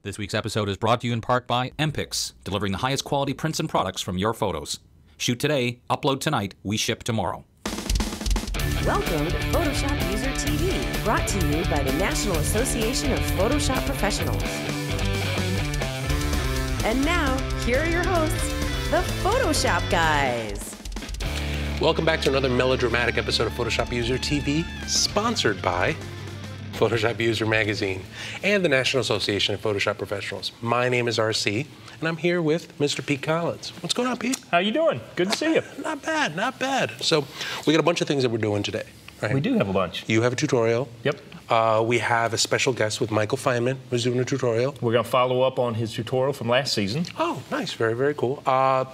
This week's episode is brought to you in part by MPix, delivering the highest quality prints and products from your photos. Shoot today, upload tonight, we ship tomorrow. Welcome to Photoshop User TV, brought to you by the National Association of Photoshop Professionals. And now, here are your hosts, the Photoshop guys. Welcome back to another melodramatic episode of Photoshop User TV, sponsored by Photoshop User Magazine and the National Association of Photoshop Professionals. My name is RC, and I'm here with Mr. Pete Collins. What's going on, Pete? How you doing? Good to see you. Not bad, not bad. So we got a bunch of things that we're doing today, right? We do have a bunch. You have a tutorial. Yep. We have a special guest with Michael Fineman, who's doing a tutorial. We're going to follow up on his tutorial from last season. Oh, nice. Very, very cool.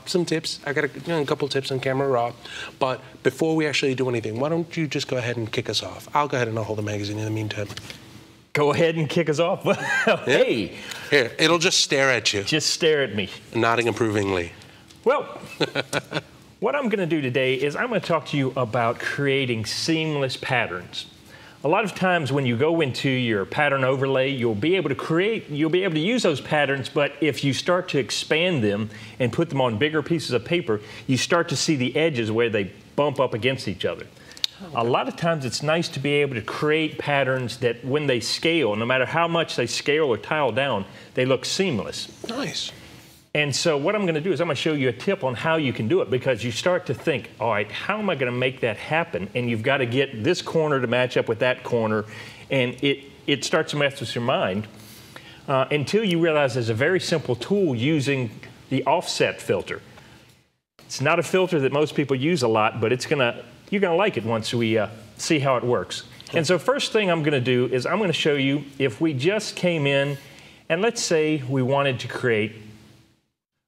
Some tips. I got a couple tips on camera raw. But before we actually do anything, why don't you just go ahead and kick us off? I'll go ahead and I'll hold the magazine in the meantime. Go ahead and kick us off. Well, hey. Here, it'll just stare at you. Just stare at me. Nodding approvingly. Well, what I'm going to do today is I'm going to talk to you about creating seamless patterns. A lot of times when you go into your pattern overlay, you'll be able to use those patterns, but if you start to expand them and put them on bigger pieces of paper, you start to see the edges where they bump up against each other. Okay. A lot of times it's nice to be able to create patterns that when they scale, no matter how much they scale or tile down, they look seamless. Nice. And so what I'm going to do is I'm going to show you a tip on how you can do it, because you start to think, all right, how am I going to make that happen? And you've got to get this corner to match up with that corner, and it starts to mess with your mind until you realize there's a very simple tool using the offset filter. It's not a filter that most people use a lot, but you're going to like it once we see how it works. And so first thing I'm going to do is I'm going to show you if we just came in and let's say we wanted to create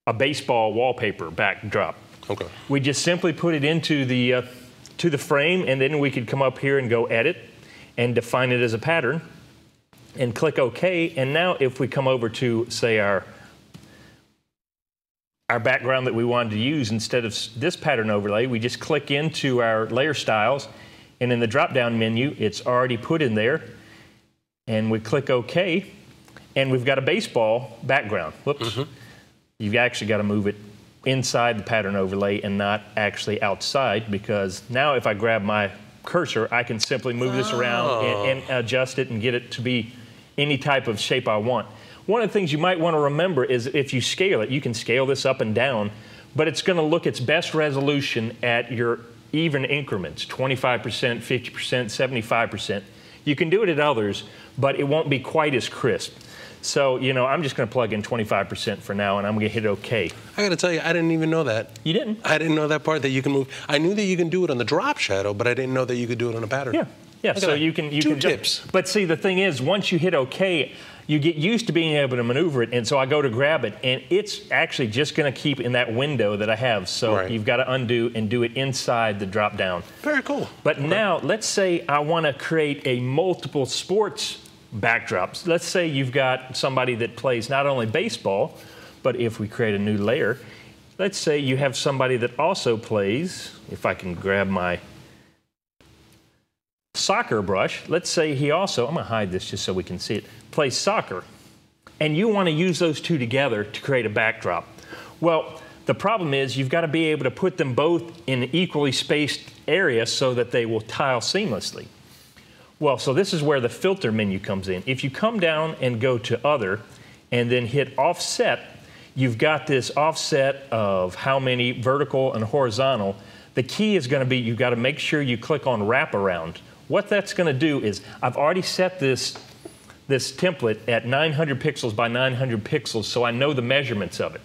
a baseball wallpaper backdrop. Okay. We just simply put it into the frame, and then we could come up here and go edit and define it as a pattern and click OK. And now if we come over to, say, our background that we wanted to use instead of this pattern overlay, we just click into our layer styles, and in the drop-down menu, it's already put in there. And we click OK, and we've got a baseball background. Whoops. Mm-hmm. You've actually got to move it inside the pattern overlay and not actually outside, because now if I grab my cursor, I can simply move this around and adjust it and get it to be any type of shape I want. One of the things you might want to remember is if you scale it, you can scale this up and down, but it's going to look its best resolution at your even increments, 25%, 50%, 75%. You can do it at others, but it won't be quite as crisp. So, you know, I'm just going to plug in 25% for now, and I'm going to hit OK. I got to tell you, I didn't even know that. You didn't? I didn't know that part, that you can move. I knew that you can do it on the drop shadow, but I didn't know that you could do it on a pattern. Yeah, yeah. So you can Two tips. But see, the thing is, once you hit OK, you get used to being able to maneuver it, and so I go to grab it, and it's actually just going to keep in that window that I have. So You've got to undo and do it inside the drop down. Very cool. But now, let's say I want to create a multiple sports backdrops. Let's say you've got somebody that plays not only baseball, but if we create a new layer, let's say you have somebody that also plays, if I can grab my soccer brush, let's say he also, I'm going to hide this just so we can see it, plays soccer. And you want to use those two together to create a backdrop. Well, the problem is you've got to be able to put them both in an equally spaced area so that they will tile seamlessly. Well, so this is where the filter menu comes in. If you come down and go to Other and then hit Offset, you've got this offset of how many vertical and horizontal. The key is going to be you've got to make sure you click on Wraparound. What that's going to do is I've already set this template at 900 pixels by 900 pixels, so I know the measurements of it.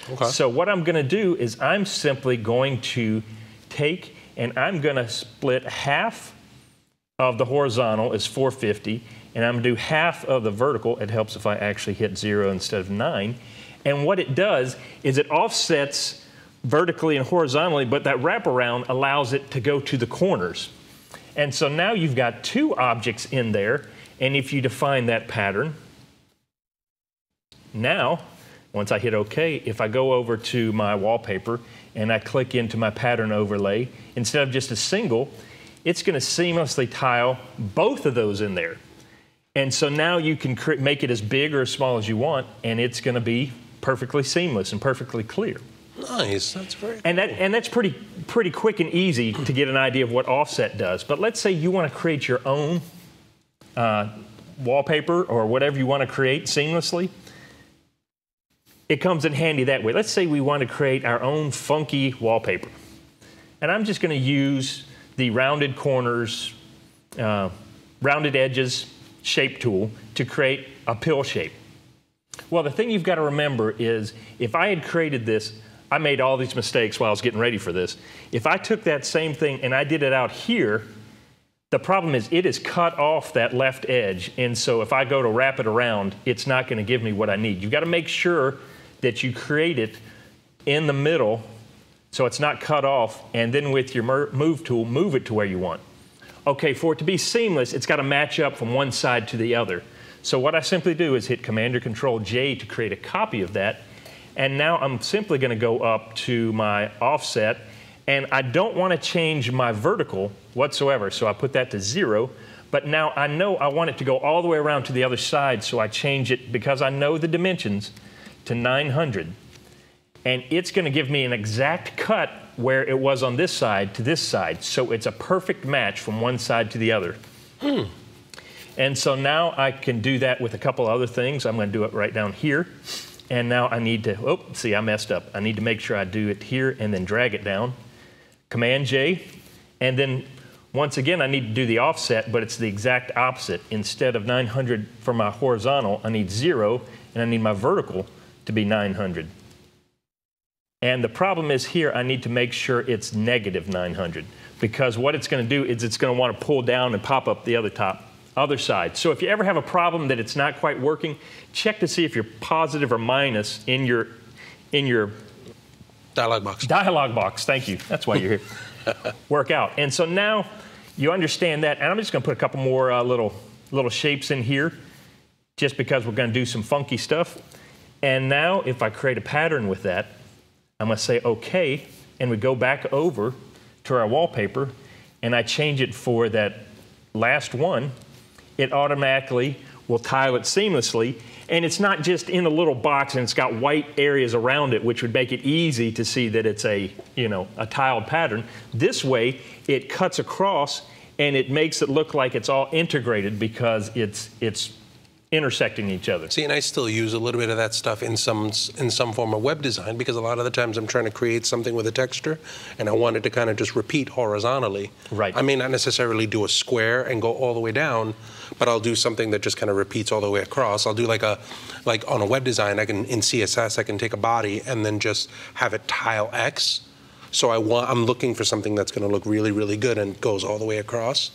Okay. So what I'm going to do is I'm simply going to take and I'm going to split half of the horizontal is 450, and I'm going to do half of the vertical. It helps if I actually hit 0 instead of 9. And what it does is it offsets vertically and horizontally, but that wraparound allows it to go to the corners. And so now you've got two objects in there, and if you define that pattern, now, once I hit OK, if I go over to my wallpaper and I click into my pattern overlay, instead of just a single, it's going to seamlessly tile both of those in there. And so now you can make it as big or as small as you want, and it's going to be perfectly seamless and perfectly clear. Nice, that's very cool. And that's pretty quick and easy to get an idea of what offset does. But let's say you want to create your own wallpaper or whatever you want to create seamlessly. It comes in handy that way. Let's say we want to create our own funky wallpaper. And I'm just going to use the rounded corners, rounded edges shape tool to create a pill shape. Well, the thing you've got to remember is if I had created this, I made all these mistakes while I was getting ready for this. If I took that same thing and I did it out here, the problem is it is cut off that left edge. And so if I go to wrap it around, it's not going to give me what I need. You've got to make sure that you create it in the middle so it's not cut off, and then with your move tool, move it to where you want. Okay, for it to be seamless, it's got to match up from one side to the other. So what I simply do is hit Command or Control J to create a copy of that. And now I'm simply going to go up to my offset, and I don't want to change my vertical whatsoever. So I put that to 0. But now I know I want it to go all the way around to the other side, so I change it, because I know the dimensions, to 900. And it's going to give me an exact cut where it was on this side to this side. So it's a perfect match from one side to the other. And so now I can do that with a couple other things. I'm going to do it right down here. And now I need to, oh, see, I messed up. I need to make sure I do it here and then drag it down. Command J. And then once again, I need to do the offset, but it's the exact opposite. Instead of 900 for my horizontal, I need 0, and I need my vertical to be 900. And the problem is here, I need to make sure it's negative 900, because what it's going to do is it's going to want to pull down and pop up the other side. So if you ever have a problem that it's not quite working, check to see if you're positive or minus in your dialog box. Dialog box, thank you. That's why you're here. Work out. And so now you understand that, and I'm just going to put a couple more little shapes in here, just because we're going to do some funky stuff. And now if I create a pattern with that, I'm going to say OK, and we go back over to our wallpaper, and I change it for that last one. It automatically will tile it seamlessly, and it's not just in a little box and it's got white areas around it, which would make it easy to see that it's a tiled pattern. This way, it cuts across and it makes it look like it's all integrated, because it's intersecting each other. See, and I still use a little bit of that stuff in some form of web design, because a lot of the times I'm trying to create something with a texture and I want it to kind of just repeat horizontally. Right. I may not necessarily do a square and go all the way down, but I'll do something that just kind of repeats all the way across. I'll do like on a web design, in CSS, I can take a body and then just have it tile X. So I'm looking for something that's going to look really, really good and goes all the way across.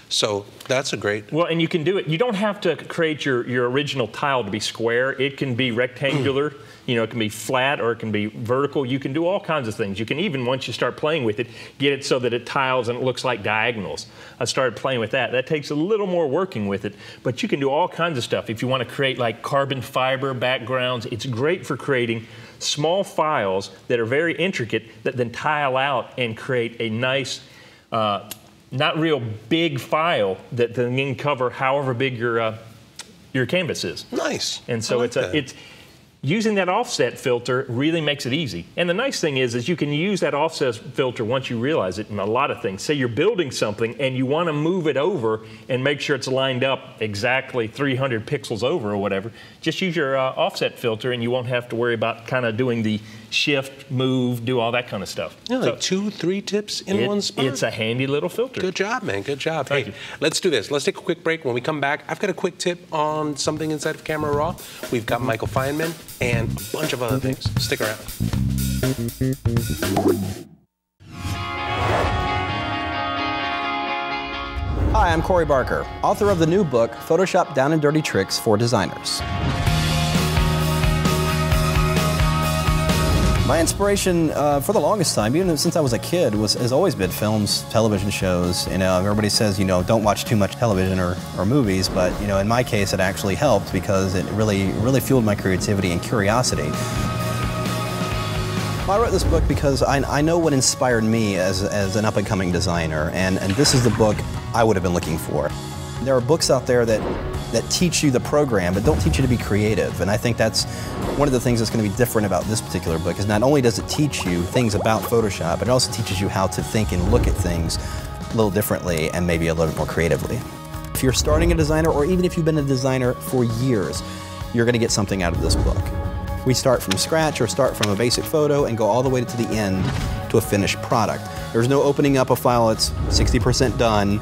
So that's a great... Well, and you can do it. You don't have to create your original tile to be square. It can be rectangular. It can be flat, or it can be vertical. You can do all kinds of things. You can even, once you start playing with it, get it so that it tiles and it looks like diagonals. I started playing with that. That takes a little more working with it, but you can do all kinds of stuff. If you want to create like carbon fiber backgrounds, it's great for creating small files that are very intricate that then tile out and create a nice, not real big file that then can cover however big your canvas is. Nice. And so it's using that offset filter really makes it easy. And the nice thing is you can use that offset filter once you realize it in a lot of things. Say you're building something and you want to move it over and make sure it's lined up exactly 300 pixels over or whatever. Just use your offset filter and you won't have to worry about kind of doing the shift, move, do all that kind of stuff. Yeah, like 2-3 tips in one spot. It's a handy little filter. Good job, man. Good job. Thank Hey, you. Let's do this. Let's take a quick break. When we come back, I've got a quick tip on something inside of Camera Raw. We've got Michael Fineman and a bunch of other things. Stick around. Hi, I'm Corey Barker, author of the new book, Photoshop Down and Dirty Tricks for Designers. My inspiration for the longest time, even since I was a kid, has always been films, television shows. Everybody says, don't watch too much television or movies, but in my case, it actually helped because it really fueled my creativity and curiosity. I wrote this book because I know what inspired me as an up-and-coming designer, and this is the book I would have been looking for. There are books out there that that teach you the program, but don't teach you to be creative. And I think that's one of the things that's going to be different about this particular book, is not only does it teach you things about Photoshop, but it also teaches you how to think and look at things a little differently and maybe a little bit more creatively. If you're starting a designer, or even if you've been a designer for years, you're going to get something out of this book. We start from scratch or start from a basic photo and go all the way to the end to a finished product. There's no opening up a file that's 60% done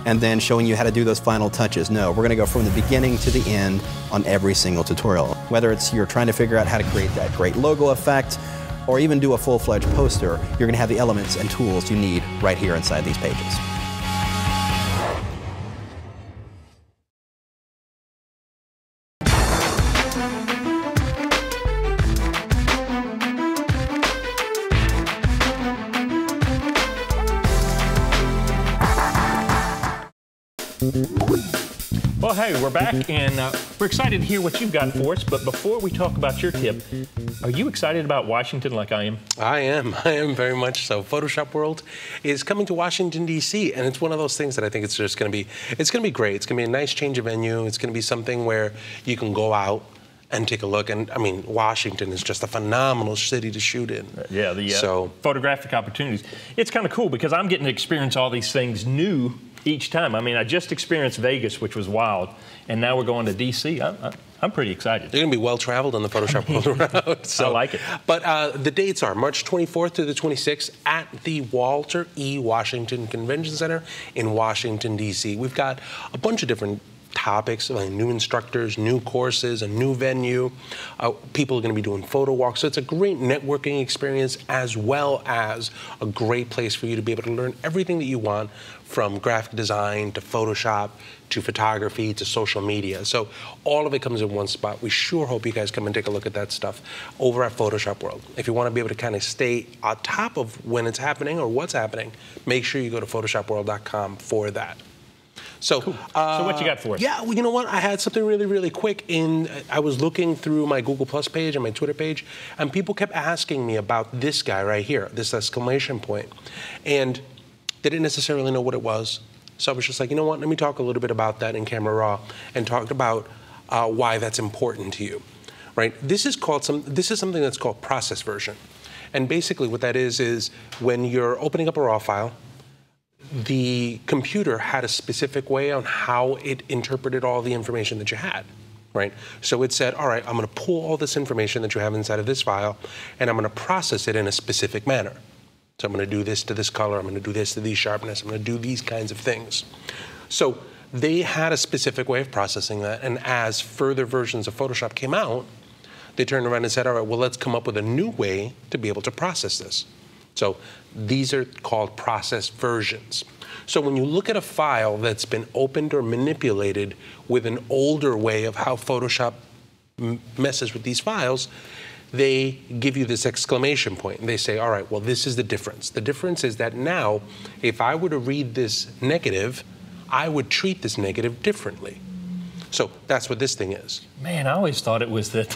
and then showing you how to do those final touches. No, we're going to go from the beginning to the end on every single tutorial. Whether it's you're trying to figure out how to create that great logo effect or even do a full-fledged poster, you're going to have the elements and tools you need right here inside these pages. Well, hey, we're back, and we're excited to hear what you've got for us. But before we talk about your tip, are you excited about Washington like I am? I am very much so. Photoshop World is coming to Washington, D.C., and it's one of those things that I think it's just going to be, it's going to be great. It's going to be a nice change of venue. It's going to be something where you can go out and take a look. And I mean, Washington is just a phenomenal city to shoot in. Yeah, the photographic opportunities. It's kind of cool because I'm getting to experience all these things new each time. I mean, I just experienced Vegas, which was wild, and now we're going to D.C. I'm pretty excited. You're going to be well-traveled on the Photoshop World route. I like it. But the dates are March 24th to the 26th at the Walter E. Washington Convention Center in Washington, D.C. We've got a bunch of different topics, like new instructors, new courses, a new venue. People are going to be doing photo walks. So it's a great networking experience as well as a great place for you to be able to learn everything that you want, from graphic design to Photoshop to photography to social media. So all of it comes in one spot. We sure hope you guys come and take a look at that stuff over at Photoshop World. If you want to be able to kind of stay on top of when it's happening or what's happening, make sure you go to photoshopworld.com for that. So, cool. So what you got for us? Yeah, well, you know what? I had something really, really quick. I was looking through my Google Plus page and my Twitter page, and people kept asking me about this guy right here, this exclamation point. And they didn't necessarily know what it was. So I was just like, you know what? Let me talk a little bit about that in Camera Raw and talk about why that's important to you, right? This is something that's called process version. And basically what that is when you're opening up a RAW file, the computer had a specific way on how it interpreted all the information that you had, right? So it said, all right, I'm going to pull all this information that you have inside of this file, and I'm going to process it in a specific manner. So I'm going to do this to this color, I'm going to do this to these sharpness, I'm going to do these kinds of things. So they had a specific way of processing that, and as further versions of Photoshop came out, they turned around and said, all right, well, let's come up with a new way to be able to process this. So these are called process versions. So when you look at a file that's been opened or manipulated with an older way of how Photoshop messes with these files, they give you this exclamation point. And they say, all right, well, this is the difference. The difference is that now, if I were to read this negative, I would treat this negative differently. So that's what this thing is. Man, I always thought it was that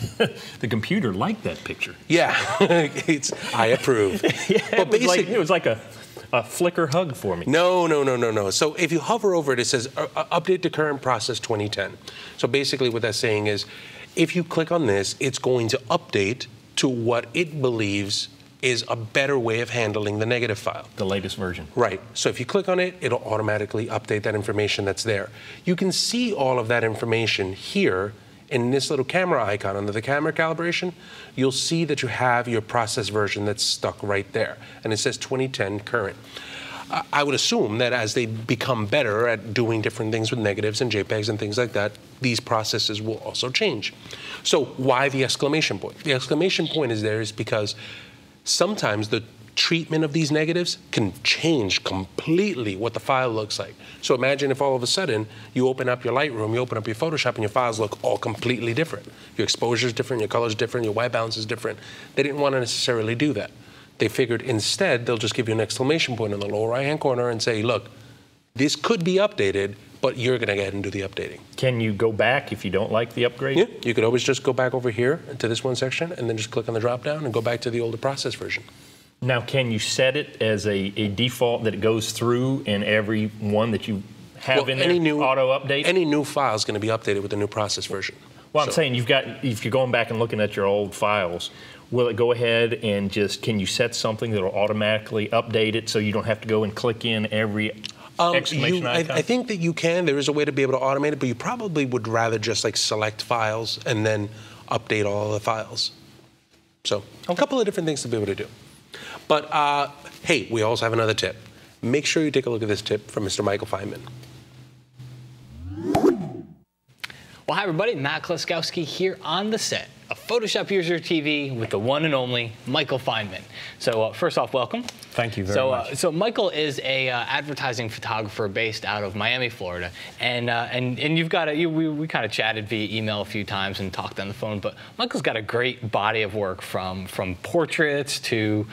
the computer liked that picture. Yeah, I approve. Yeah, but it was like a flicker hug for me. No. So if you hover over it, it says update to current process 2010. So basically what that's saying is, if you click on this, it's going to update to what it believes is a better way of handling the negative file. The latest version. Right. So if you click on it, it'll automatically update that information that's there. You can see all of that information here in this little camera icon under the camera calibration. You'll see that you have your process version that's stuck right there. And it says 2010 current. I would assume that as they become better at doing different things with negatives and JPEGs and things like that, these processes will also change. So why the exclamation point? The exclamation point is there is because sometimes the treatment of these negatives can change completely what the file looks like. So imagine if all of a sudden you open up your Lightroom, you open up your Photoshop, and your files look all completely different. Your exposure is different, your color is different, your white balance is different. They didn't want to necessarily do that. They figured instead they'll just give you an exclamation point in the lower right-hand corner and say, look, this could be updated, but you're going to go ahead and do the updating. Can you go back if you don't like the upgrade? Yeah, you could always just go back over here to this one section and then just click on the drop-down and go back to the older process version. Now, can you set it as a default that it goes through in every one that you have in there auto update? Any new file is going to be updated with the new process version. Well, I'm saying if you're going back and looking at your old files, will it go ahead and can you set something that will automatically update it so you don't have to go and click in every exclamation icon? I think that you can. There is a way to be able to automate it, but you probably would rather just like select files and then update all the files. So a couple of different things to be able to do. But hey, we also have another tip. Make sure you take a look at this tip from Mr. Michael Fineman. Well, hi everybody, Matt Kloskowski here on the set of Photoshop User TV with the one and only Michael Fineman. So first off, welcome. Thank you very much. So Michael is a advertising photographer based out of Miami, Florida, and you've got we kind of chatted via email a few times and talked on the phone. But Michael's got a great body of work from portraits to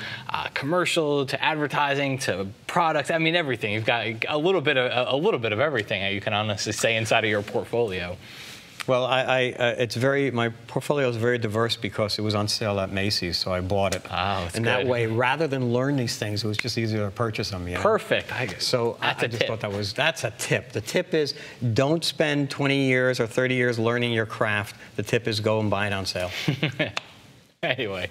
commercial to advertising to products. I mean everything. You've got a little bit of everything. You can honestly say inside of your portfolio. Well, my portfolio is very diverse because it was on sale at Macy's, so I bought it. Oh, that's and good. that way, rather than learn these things, it was just easier to purchase them. You know? Perfect. So I just thought that's a tip. The tip is don't spend 20 years or 30 years learning your craft. The tip is go and buy it on sale. Anyway,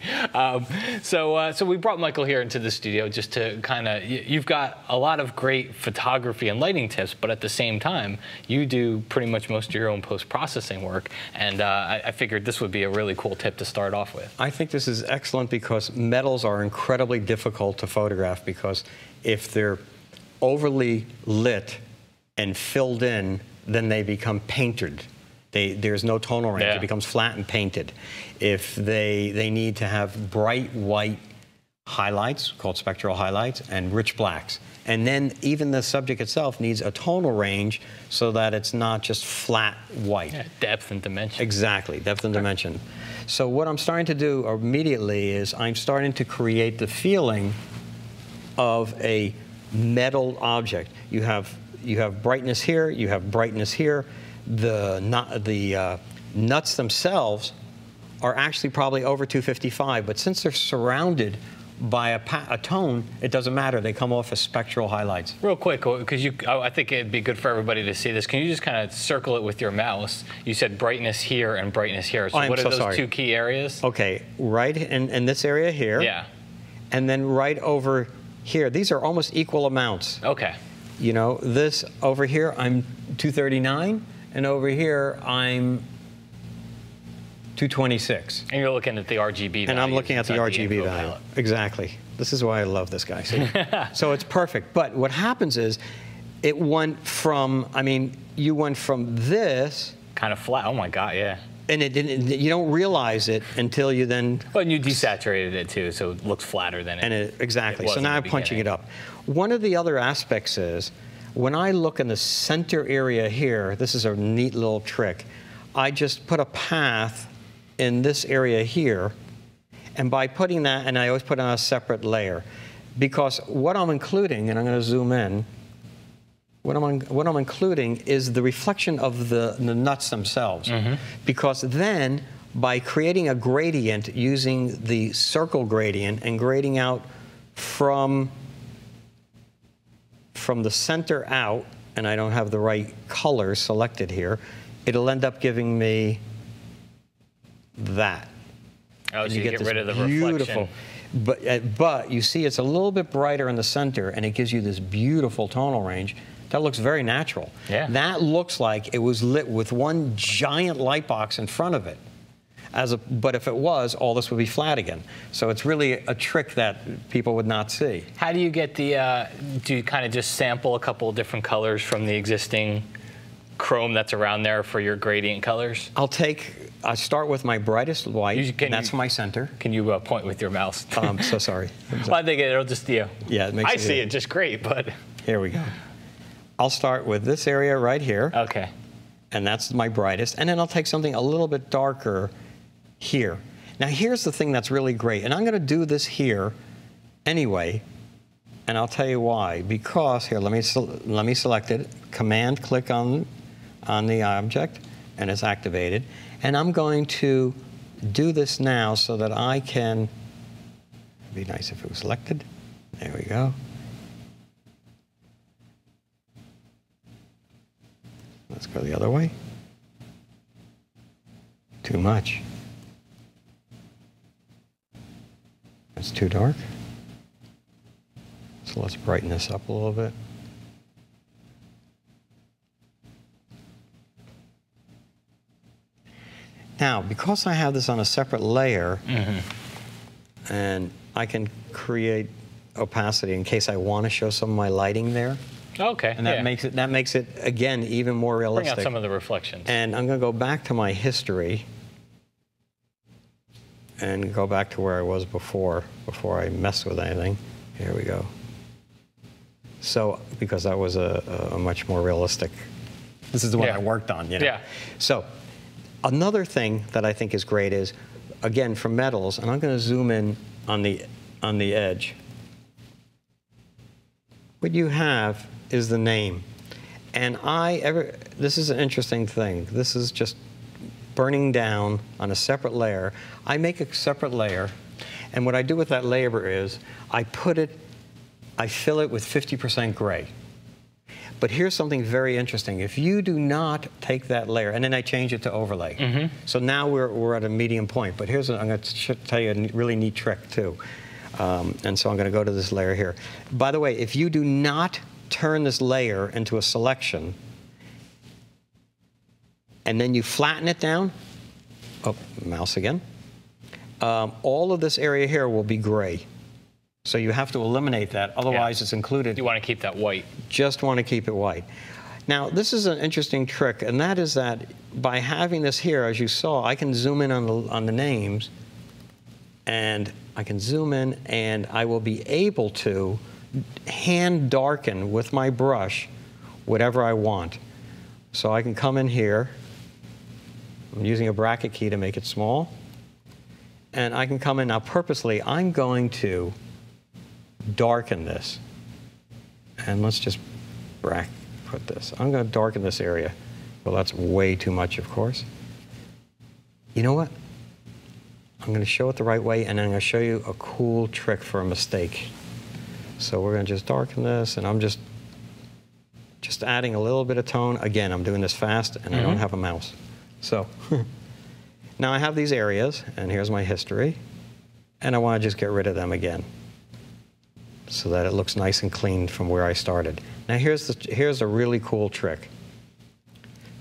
so we brought Michael here into the studio just to kind of, you've got a lot of great photography and lighting tips, but at the same time, you do pretty much most of your own post-processing work, and I figured this would be a really cool tip to start off with. I think this is excellent because metals are incredibly difficult to photograph because if they're overly lit and filled in, then they become painted. There's no tonal range. Yeah. It becomes flat and painted. If they need to have bright white highlights, called spectral highlights, and rich blacks. And then even the subject itself needs a tonal range so that it's not just flat white. Yeah, depth and dimension. Exactly, depth and dimension. So what I'm starting to do immediately is I'm starting to create the feeling of a metal object. You have brightness here, you have brightness here. The nuts themselves are actually probably over 255, but since they're surrounded by a tone, it doesn't matter. They come off as spectral highlights. Real quick, because I think it'd be good for everybody to see this. Can you just kind of circle it with your mouse? You said brightness here and brightness here. So what are those two key areas? Okay, right in this area here. Yeah. And then right over here. These are almost equal amounts. Okay. You know, this over here, I'm 239. And over here, I'm 226. And you're looking at the RGB value. And I'm looking at the RGB value. Exactly. This is why I love this guy. See? So it's perfect. But what happens is, it went from, you went from this. Kind of flat. Oh, my God, yeah. And it didn't, you don't realize it until you then. Well, and you desaturated it, too, so it looks flatter than it. Exactly. It so now I'm punching it up. One of the other aspects is, when I look in the center area here, this is a neat little trick. I just put a path in this area here, and by putting that, and I always put on a separate layer, because what I'm including, and I'm going to zoom in, what I'm including is the reflection of the nuts themselves. Mm-hmm. Because then, by creating a gradient using the circle gradient and grading out from the center out, and I don't have the right color selected here, it'll end up giving me that. Oh, so you get rid of the reflection. But you see it's a little bit brighter in the center, and it gives you this beautiful tonal range. That looks very natural. Yeah. That looks like it was lit with one giant light box in front of it. But if it was, all this would be flat again. So it's really a trick that people would not see. How do you get do you kind of just sample a couple of different colors from the existing chrome that's around there for your gradient colors? I start with my brightest white, and that's my center. Can you point with your mouse? I'm so sorry. Well, I think it'll just, Yeah, it makes I see it just great, but. Here we go. I'll start with this area right here. Okay. And that's my brightest. And then I'll take something a little bit darker here. Now here's the thing that's really great, and I'm going to do this here anyway, and I'll tell you why. Because here, let me select it. Command click on the object, and it's activated. And I'm going to do this now so that I can. It'd be nice if it was selected. There we go. Let's go the other way. Too much. It's too dark. So let's brighten this up a little bit. Now, because I have this on a separate layer, and I can create opacity in case I want to show some of my lighting there. Okay. And that makes it again even more realistic. Bring out some of the reflections. And I'm going to go back to my history and go back to where I was before I mess with anything. Here we go. So, because that was a much more realistic. This is the one I worked on, you know. Yeah. So, another thing that I think is great is, again, for metals, and I'm going to zoom in on the edge. What you have is the name. And this is an interesting thing. This is just burning down on a separate layer. I make a separate layer, and what I do with that layer is I fill it with 50% gray. But here's something very interesting. If you do not take that layer, and then I change it to overlay. So now we're at a medium point. But I'm going to tell you a really neat trick too. And so I'm going to go to this layer here. By the way, if you do not turn this layer into a selection, and then you flatten it down, mouse again, all of this area here will be gray. So you have to eliminate that, otherwise it's included. You want to keep that white. Just want to keep it white. Now, this is an interesting trick, and that is that by having this here, as you saw, I can zoom in on the names, and I can zoom in, and I will be able to hand darken with my brush whatever I want. So I can come in here. I'm using a bracket key to make it small. And I can come in now purposely. I'm going to darken this. And let's just put this. I'm going to darken this area. Well, that's way too much, of course. You know what? I'm going to show it the right way, and then I'm going to show you a cool trick for a mistake. So we're going to just darken this, and I'm just adding a little bit of tone. Again, I'm doing this fast, and I don't have a mouse. So now I have these areas, and here's my history, and I want to just get rid of them again so that it looks nice and clean from where I started. Now here's a really cool trick.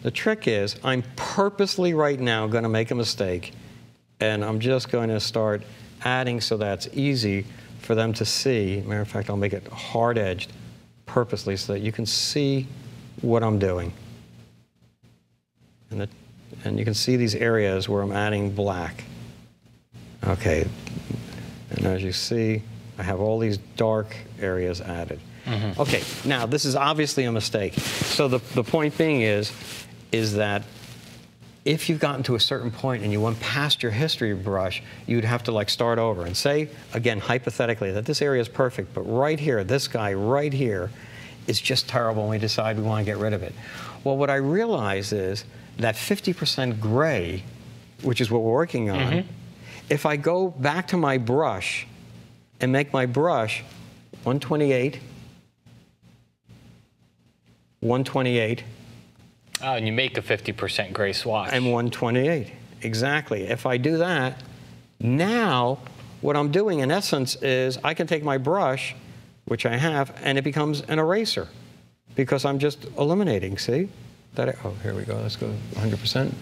The trick is I'm purposely right now going to make a mistake, and I'm just going to start adding so that's easy for them to see. Matter of fact, I'll make it hard-edged purposely so that you can see what I'm doing. And you can see these areas where I'm adding black. Okay, and as you see, I have all these dark areas added. Okay, now this is obviously a mistake. So the point being is that if you've gotten to a certain point and you went past your history brush, you'd have to like start over and say, again, hypothetically, that this area is perfect, but right here, this guy right here is just terrible, and we decide we want to get rid of it. Well, what I realize is that 50% gray, which is what we're working on, if I go back to my brush and make my brush 128, 128, Oh, and you make a 50% gray swatch. and 128. Exactly. If I do that, now what I'm doing in essence is I can take my brush, which I have, and it becomes an eraser because I'm just eliminating, see? Oh, here we go. Let's go 100%.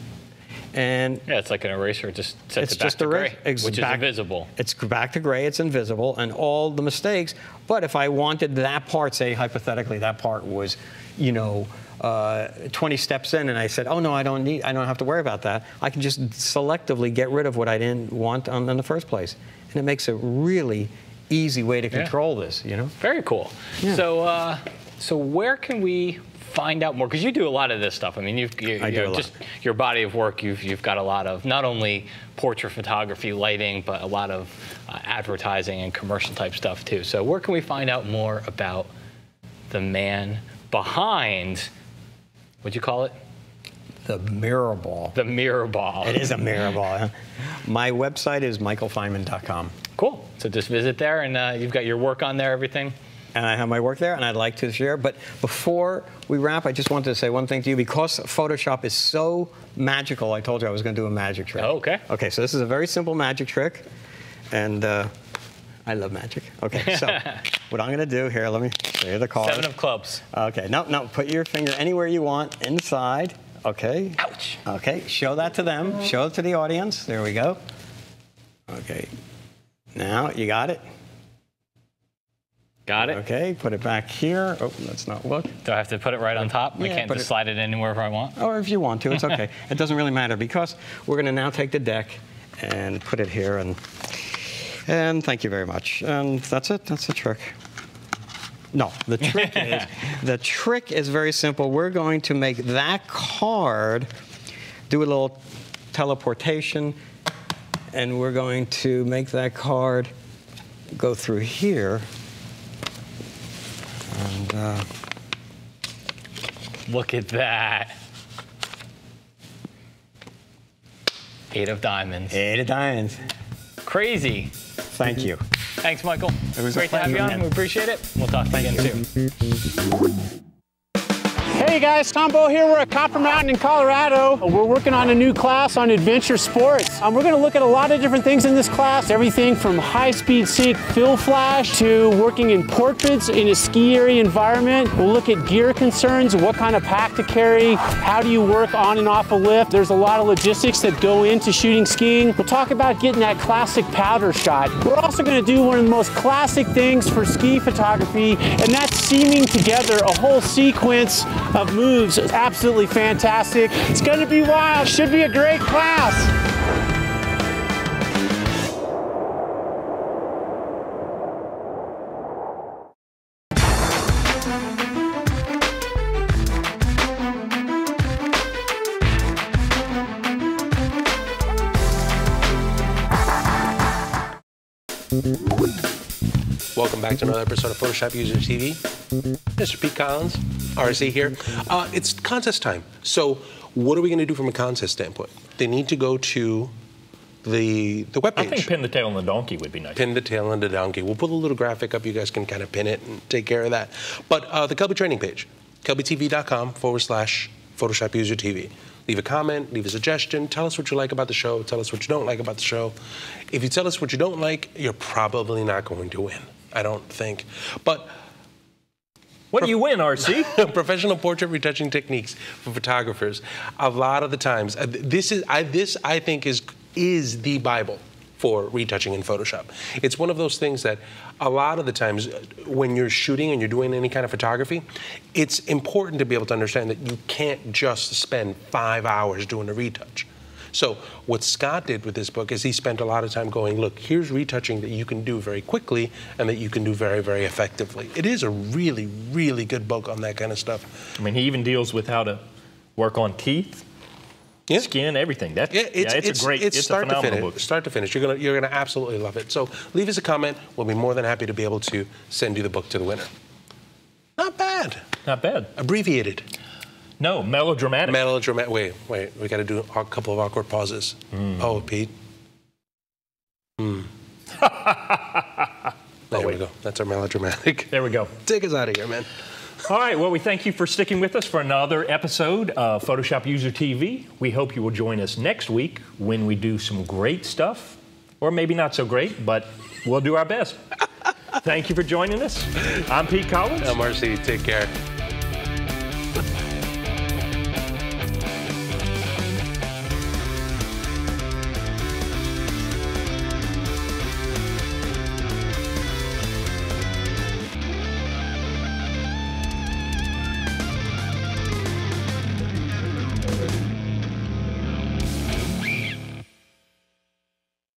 And yeah, it's like an eraser. It just sets it's it back just to gray, which is back, invisible. It's back to gray. It's invisible, and all the mistakes. But if I wanted that part, say hypothetically, that part was, 20 steps in, and I said, oh no, I don't have to worry about that. I can just selectively get rid of what I didn't want in the first place, and it makes a really easy way to control this. Very cool. Yeah. So where can we find out more? Because you do a lot of this stuff. I mean, just your body of work. You've got a lot of not only portrait photography, lighting, but a lot of advertising and commercial type stuff too. So where can we find out more about the man behind? What'd you call it? The mirror ball. The mirror ball. It is a mirror ball. Huh? My website is michaelfineman.com. Cool. So just visit there, and you've got your work on there, everything. and I have my work there, and I'd like to share. But before we wrap, I just wanted to say one thing to you. Because Photoshop is so magical, I told you I was going to do a magic trick. Oh, okay. Okay, so this is a very simple magic trick, and I love magic. Okay, so what I'm going to do here, let me show you the card. 7 of clubs. Okay, no, put your finger anywhere you want inside. Okay. Ouch. Okay, show that to them. Show it to the audience. There we go. Okay. Now, you got it? Got it. Okay, put it back here. Oh, let's not look. Do I have to put it right on top? I Yeah, can't put just it- slide it anywhere I want? Or if you want to, it's okay. It doesn't really matter because we're going to now take the deck and put it here. And thank you very much. And that's it. That's the trick. No, the trick is very simple. We're going to make that card do a little teleportation, and we're going to make that card go through here. And Look at that. 8 of diamonds. 8 of diamonds. Crazy. Thank you. Thanks, Michael. It was a great to have you pleasure, on. man. We appreciate it. We'll talk to you again soon. Hey guys, Tom Bow here. We're at Copper Mountain in Colorado. We're working on a new class on adventure sports. We're going to look at a lot of different things in this class. Everything from high-speed sync fill flash to working in portraits in a ski area environment. We'll look at gear concerns, what kind of pack to carry, how do you work on and off a lift. There's a lot of logistics that go into shooting skiing. We'll talk about getting that classic powder shot. We're also going to do one of the most classic things for ski photography, and that's seaming together a whole sequence of moves. It's absolutely fantastic. It's going to be wild. Should be a great class. Welcome back to another episode of Photoshop User TV. Mr. Pete Collins, RC here. It's contest time. So what are we going to do from a contest standpoint? They need to go to the webpage. I think pin the tail on the donkey would be nice. Pin the tail on the donkey. We'll put a little graphic up. You guys can kind of pin it and take care of that. But the Kelby training page, kelbytv.com/Photoshop User TV. Leave a comment, leave a suggestion, tell us what you like about the show, tell us what you don't like about the show. If you tell us what you don't like, you're probably not going to win, I don't think. But what do you win, RC? professional portrait retouching techniques for photographers. A lot of the times, this I think is the Bible for retouching in Photoshop. It's one of those things that a lot of the times when you're shooting and you're doing any kind of photography, it's important to be able to understand that you can't just spend 5 hours doing a retouch. So what Scott did with this book is he spent a lot of time going, look, here's retouching that you can do very quickly and that you can do very, very effectively. It is a really, really good book on that kind of stuff. I mean, he even deals with how to work on teeth, skin, everything. It's a phenomenal book. Start to finish. You're gonna absolutely love it. So leave us a comment. We'll be more than happy to be able to send you the book to the winner. Not bad. Not bad. Abbreviated. No, melodramatic. Melodramatic. Wait. We got to do a couple of awkward pauses. Oh, Pete. There we go. That's our melodramatic. There we go. Take us out of here, man. All right, well, we thank you for sticking with us for another episode of Photoshop User TV. We hope you will join us next week when we do some great stuff, or maybe not so great, but we'll do our best. Thank you for joining us. I'm Pete Collins. I'm RC. Take care.